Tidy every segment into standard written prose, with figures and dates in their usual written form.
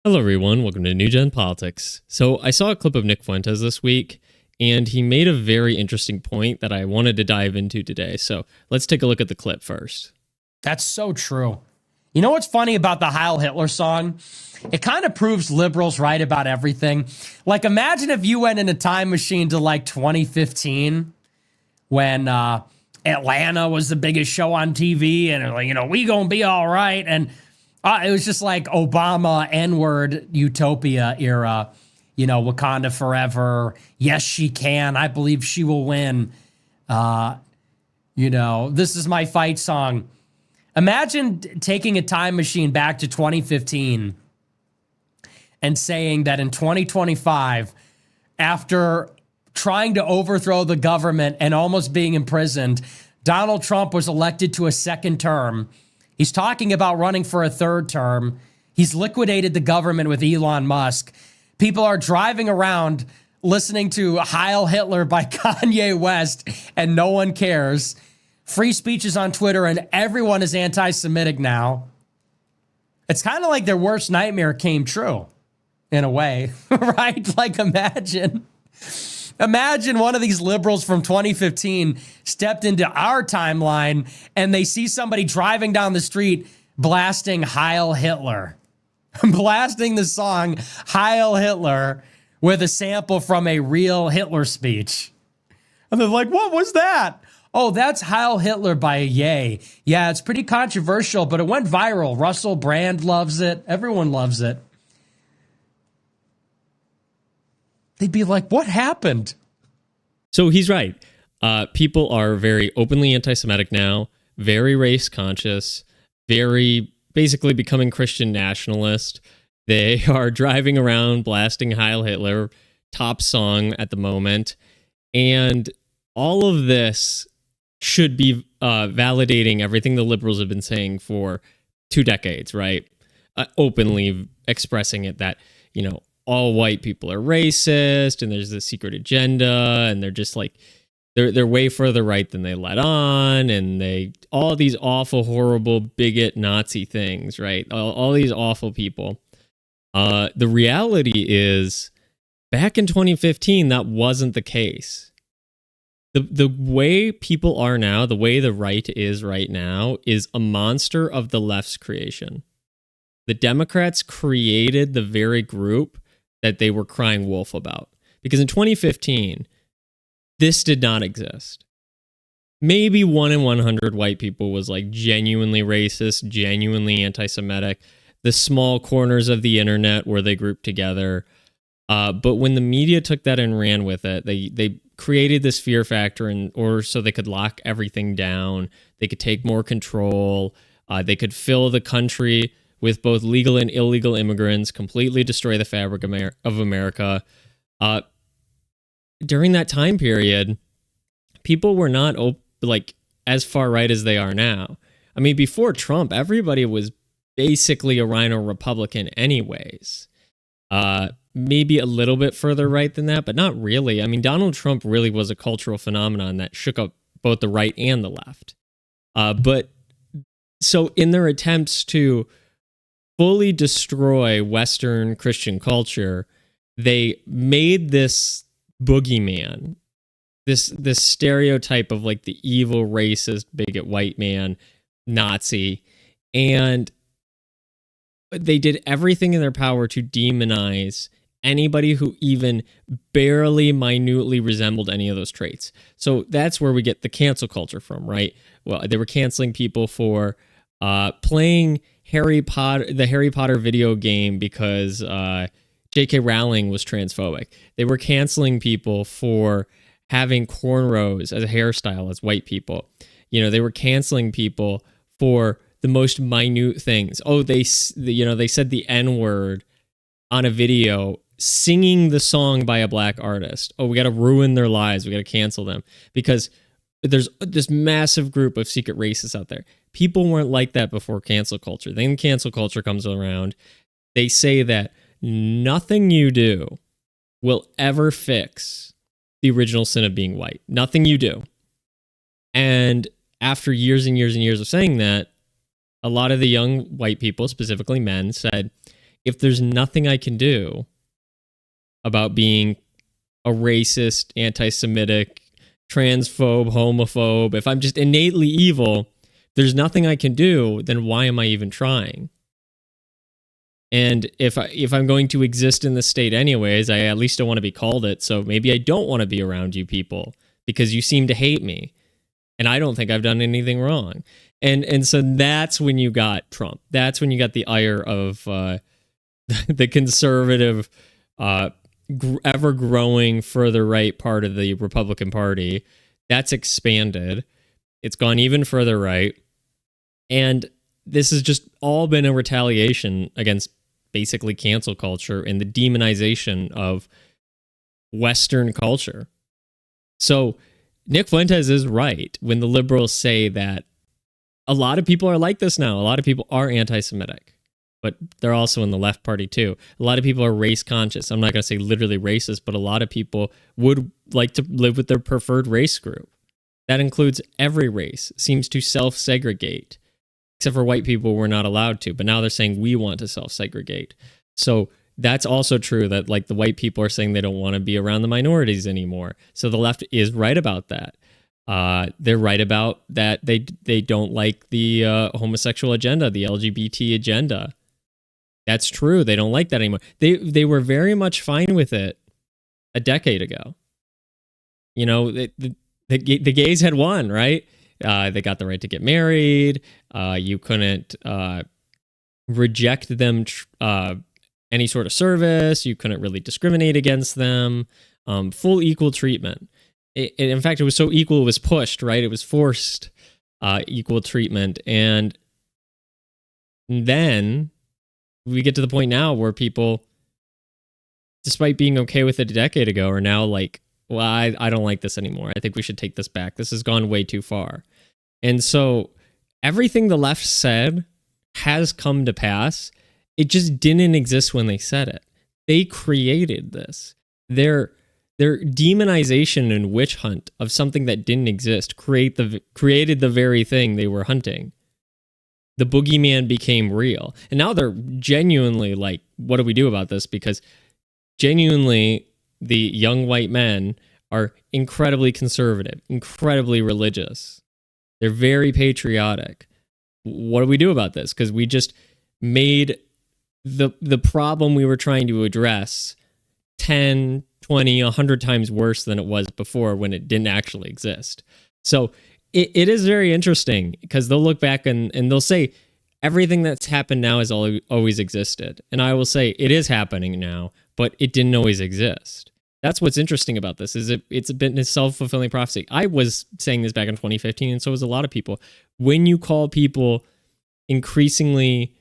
Hello, everyone. Welcome to New Gen Politics. So, I saw a clip of Nick Fuentes this week, and he made a very interesting point that I wanted to dive into today. So, let's take a look at the clip first. That's so true. You know what's funny about the Heil Hitler song? It kind of proves liberals right about everything. Like, imagine if you went in a time machine to like 2015 when Atlanta was the biggest show on TV and, like, we gonna be all right. And it was just like Obama N-word utopia era, Wakanda forever. Yes, she can. I believe she will win. This is my fight song. Imagine taking a time machine back to 2015 and saying that in 2025, after trying to overthrow the government and almost being imprisoned, Donald Trump was elected to a second term. He's talking about running for a third term. He's liquidated the government with Elon Musk. People are driving around listening to Heil Hitler by Kanye West, and no one cares. Free speech is on Twitter, and everyone is anti-Semitic now. It's kind of like their worst nightmare came true, in a way, right? Like, imagine one of these liberals from 2015 stepped into our timeline, and they see somebody driving down the street blasting Heil Hitler, blasting the song Heil Hitler with a sample from a real Hitler speech. And they're like, what was that? Oh, that's Heil Hitler by Ye. Yeah, it's pretty controversial, but it went viral. Russell Brand loves it. Everyone loves it. They'd be like, what happened? So, he's right. People are very openly anti-Semitic now, very race conscious, very basically becoming Christian nationalist. They are driving around blasting Heil Hitler, top song at the moment. And all of this should be validating everything the liberals have been saying for 2 decades, right? Openly expressing it that, all white people are racist and there's this secret agenda and they're just like, they're way further right than they let on, and they all these awful, horrible, bigot Nazi things, right? All these awful people. The reality is, back in 2015, that wasn't the case. The way people are now, the way the right is right now, is a monster of the left's creation. The Democrats created the very group that they were crying wolf about. Because in 2015, this did not exist. Maybe 1 in 100 white people was like genuinely racist, genuinely anti-Semitic. The small corners of the internet where they grouped together. But when the media took that and ran with it, they created this fear factor, or so they could lock everything down. They could take more control. They could fill the country with both legal and illegal immigrants, completely destroy the fabric of America. During that time period, people were not as far right as they are now. I mean, before Trump, everybody was basically a rhino Republican anyways. Maybe a little bit further right than that, but not really. I mean, Donald Trump really was a cultural phenomenon that shook up both the right and the left. But so in their attempts to fully destroy Western Christian culture, they made this boogeyman, this stereotype of like the evil, racist, bigot white man, Nazi, and they did everything in their power to demonize anybody who even barely minutely resembled any of those traits. So that's where we get the cancel culture from, right? Well, they were canceling people for playing the Harry Potter video game because J.K. Rowling was transphobic. They were canceling people for having cornrows as a hairstyle as white people. They were canceling people for the most minute things. Oh, they said the N-word on a video singing the song by a black artist. Oh, we got to ruin their lives. We got to cancel them because there's this massive group of secret racists out there. People weren't like that before cancel culture. Then cancel culture comes around. They say that nothing you do will ever fix the original sin of being white. Nothing you do. And after years and years and years of saying that, a lot of the young white people, specifically men, said, if there's nothing I can do about being a racist, anti-Semitic, transphobe, homophobe, if I'm just innately evil, there's nothing I can do, then why am I even trying? And if I'm going to exist in the state anyways, I at least don't want to be called it. So maybe I don't want to be around you people because you seem to hate me, and I don't think I've done anything wrong. And so that's when you got Trump. That's when you got the ire of the conservative, ever growing further right part of the Republican Party. That's expanded. It's gone even further right, and this has just all been a retaliation against basically cancel culture and the demonization of Western culture. So Nick Fuentes is right when the liberals say that a lot of people are like this now. A lot of people are anti-Semitic, but they're also in the left party too. A lot of people are race conscious. I'm not going to say literally racist, but a lot of people would like to live with their preferred race group. That includes every race, seems to self-segregate. Except for white people, we're not allowed to. But now they're saying we want to self-segregate. So that's also true that like the white people are saying they don't want to be around the minorities anymore. So the left is right about that. They're right about that. They don't like the homosexual agenda, the LGBT agenda. That's true. They don't like that anymore. They were very much fine with it a decade ago. You know, the gays had won, right? They got the right to get married. You couldn't reject them any sort of service. You couldn't really discriminate against them. Full equal treatment. In fact, it was so equal, it was pushed, right? It was forced equal treatment. And then we get to the point now where people, despite being okay with it a decade ago, are now like, well, I don't like this anymore. I think we should take this back. This has gone way too far. And so everything the left said has come to pass. It just didn't exist when they said it. They created this. Their demonization and witch hunt of something that didn't exist created the very thing they were hunting. The boogeyman became real. And now they're genuinely like, what do we do about this? Because genuinely, the young white men are incredibly conservative, incredibly religious. They're very patriotic. What do we do about this? Because we just made the problem we were trying to address 10, 20, 100 times worse than it was before when it didn't actually exist. So it is very interesting because they'll look back and they'll say everything that's happened now has always existed. And I will say it is happening now, but it didn't always exist. That's what's interesting about this, is it's been a self-fulfilling prophecy. I was saying this back in 2015, and so was a lot of people. When you call people increasingly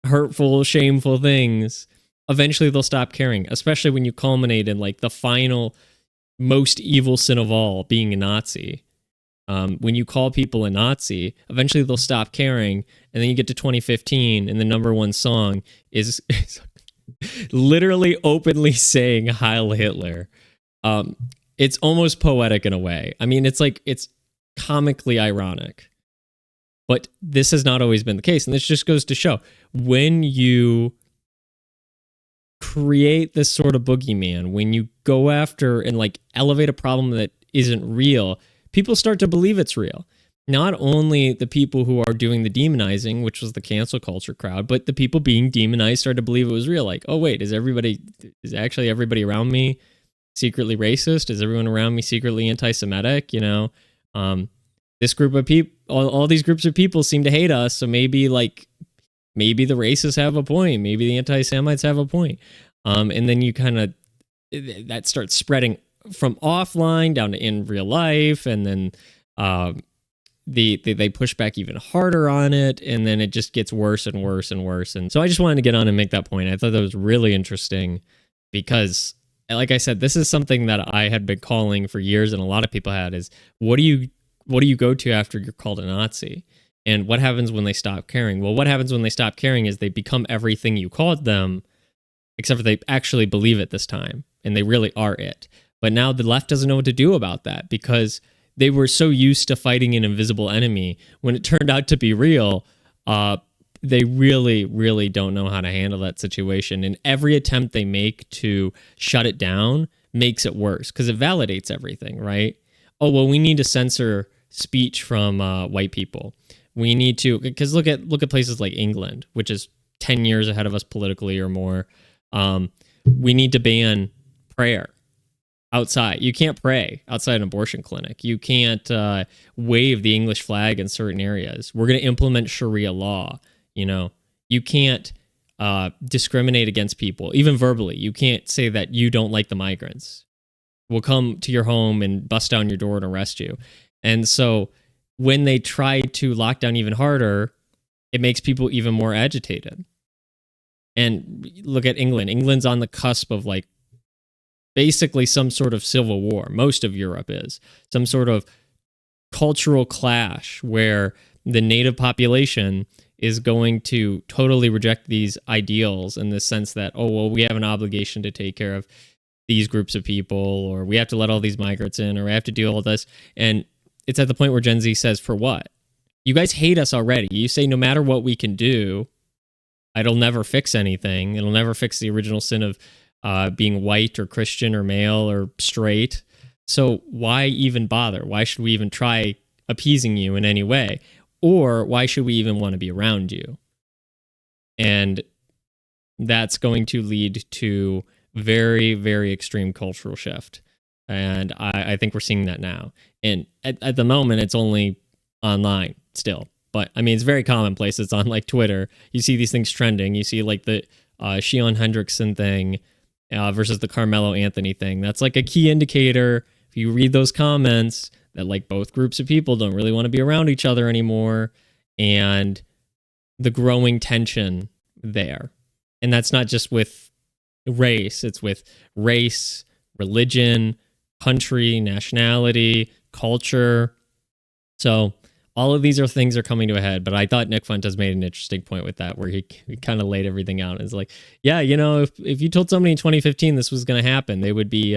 hurtful, shameful things, eventually they'll stop caring, especially when you culminate in like the final, most evil sin of all, being a Nazi. When you call people a Nazi, eventually they'll stop caring, and then you get to 2015, and the number one song is literally openly saying Heil Hitler. It's almost poetic in a way. I mean, it's comically ironic. But this has not always been the case. And this just goes to show, when you create this sort of boogeyman, when you go after and like elevate a problem that isn't real, people start to believe it's real. Not only the people who are doing the demonizing, which was the cancel culture crowd, but the people being demonized started to believe it was real. Like, oh wait, is actually everybody around me secretly racist? Is everyone around me secretly anti-Semitic? You know, this group of people, all these groups of people seem to hate us. So maybe the racists have a point. Maybe the anti-Semites have a point. And then you that starts spreading from offline down to in real life. And then, they push back even harder on it, and then it just gets worse and worse and worse. And so I just wanted to get on and make that point. I thought that was really interesting because, like I said, this is something that I had been calling for years, and a lot of people had, is what do you go to after you're called a Nazi? And what happens when they stop caring? Well, what happens when they stop caring is they become everything you called them, except for they actually believe it this time, and they really are it. But now the left doesn't know what to do about that, because they were so used to fighting an invisible enemy. When it turned out to be real, they really, really don't know how to handle that situation. And every attempt they make to shut it down makes it worse because it validates everything, right? Oh, well, we need to censor speech from white people. We need to, because look at places like England, which is 10 years ahead of us politically or more. We need to ban prayer outside. You can't pray outside an abortion clinic. You can't wave the English flag in certain areas. We're going to implement Sharia law. You can't discriminate against people, even verbally. You can't say that you don't like the migrants. We'll come to your home and bust down your door and arrest you. And so when they try to lock down even harder, it makes people even more agitated. And look at England. England's on the cusp of like basically some sort of civil war. Most of Europe is some sort of cultural clash where the native population is going to totally reject these ideals in the sense that, oh, well, we have an obligation to take care of these groups of people, or we have to let all these migrants in, or we have to do all this. And it's at the point where Gen Z says, for what? You guys hate us already. You say no matter what we can do, it'll never fix anything. It'll never fix the original sin of being white or Christian or male or straight. So why even bother? Why should we even try appeasing you in any way? Or why should we even want to be around you? And that's going to lead to very, very extreme cultural shift. And I think we're seeing that now. And at the moment, it's only online still. But I mean, it's very commonplace. It's on like Twitter. You see these things trending. You see like the Shion Hendrickson thing versus the Carmelo Anthony thing. That's like a key indicator. If you read those comments, that like both groups of people don't really want to be around each other anymore, and the growing tension there. And that's not just with race. It's with race, religion, country, nationality, culture. So all of these things are coming to a head, but I thought Nick Fuentes made an interesting point with that, where he kind of laid everything out. It's like, yeah, if you told somebody in 2015 this was going to happen, they would be,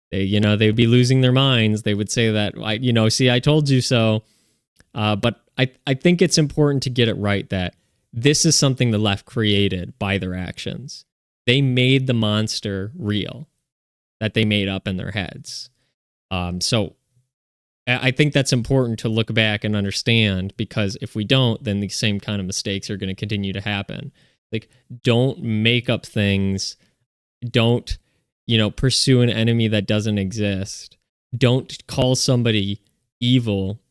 they'd be losing their minds. They would say that, see, I told you so. But I think it's important to get it right that this is something the left created by their actions. They made the monster real that they made up in their heads. So I think that's important to look back and understand, because if we don't, then the same kind of mistakes are going to continue to happen. Like, don't make up things. Don't, pursue an enemy that doesn't exist. Don't call somebody evil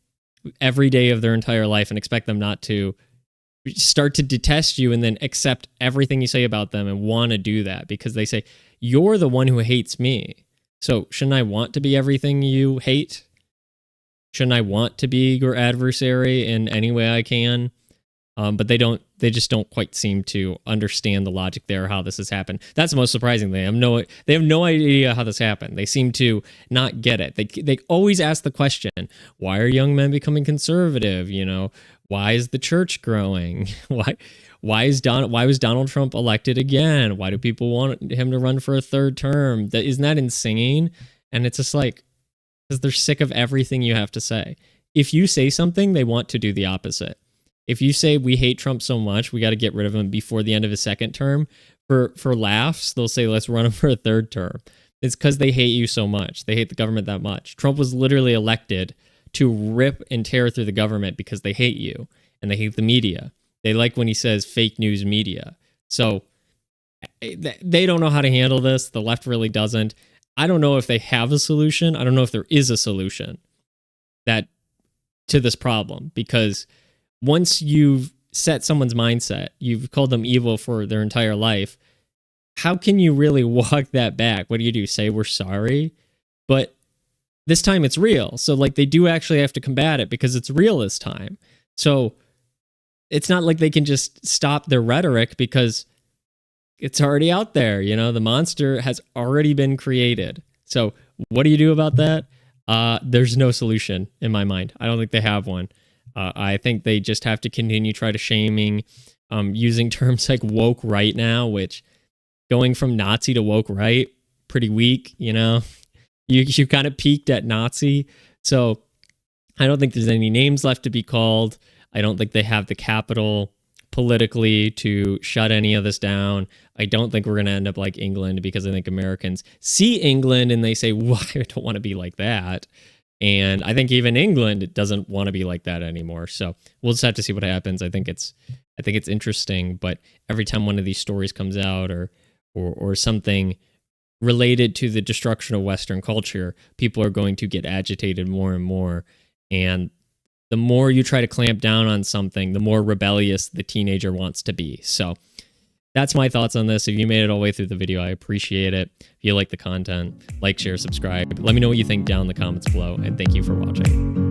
every day of their entire life and expect them not to start to detest you and then accept everything you say about them and want to do that because they say, you're the one who hates me. So shouldn't I want to be everything you hate? Shouldn't I want to be your adversary in any way I can? But they just don't quite seem to understand the logic there, how this has happened. That's the most surprising thing. They have no idea how this happened. They seem to not get it. They always ask the question, why are young men becoming conservative? Why is the church growing? Why was Donald Trump elected again? Why do people want him to run for a third term? Isn't that insane? And it's just like, because they're sick of everything you have to say. If you say something, they want to do the opposite. If you say we hate Trump so much, we got to get rid of him before the end of his second term, for laughs, they'll say, let's run him for a third term. It's because they hate you so much. They hate the government that much. Trump was literally elected to rip and tear through the government because they hate you and they hate the media. They like when he says fake news media. So they don't know how to handle this. The left really doesn't. I don't know if they have a solution. I don't know if there is a solution to this problem, because once you've set someone's mindset, you've called them evil for their entire life, how can you really walk that back? What do? Say we're sorry? But this time it's real. So like they do actually have to combat it because it's real this time. So it's not like they can just stop their rhetoric because it's already out there. The monster has already been created. So what do you do about that? There's no solution in my mind. I don't think they have one. I think they just have to continue try to shaming, using terms like woke right now, which going from Nazi to woke right, pretty weak, You kind of peaked at Nazi. So I don't think there's any names left to be called. I don't think they have the capital politically to shut any of this down. I don't think we're going to end up like England, because I think Americans see England and they say, well, I don't want to be like that. And I think even England doesn't want to be like that anymore. So we'll just have to see what happens. I think it's interesting, but every time one of these stories comes out or something related to the destruction of Western culture, people are going to get agitated more and more. And the more you try to clamp down on something, the more rebellious the teenager wants to be. So that's my thoughts on this. If you made it all the way through the video, I appreciate it. If you like the content, like, share, subscribe. Let me know what you think down in the comments below, and thank you for watching.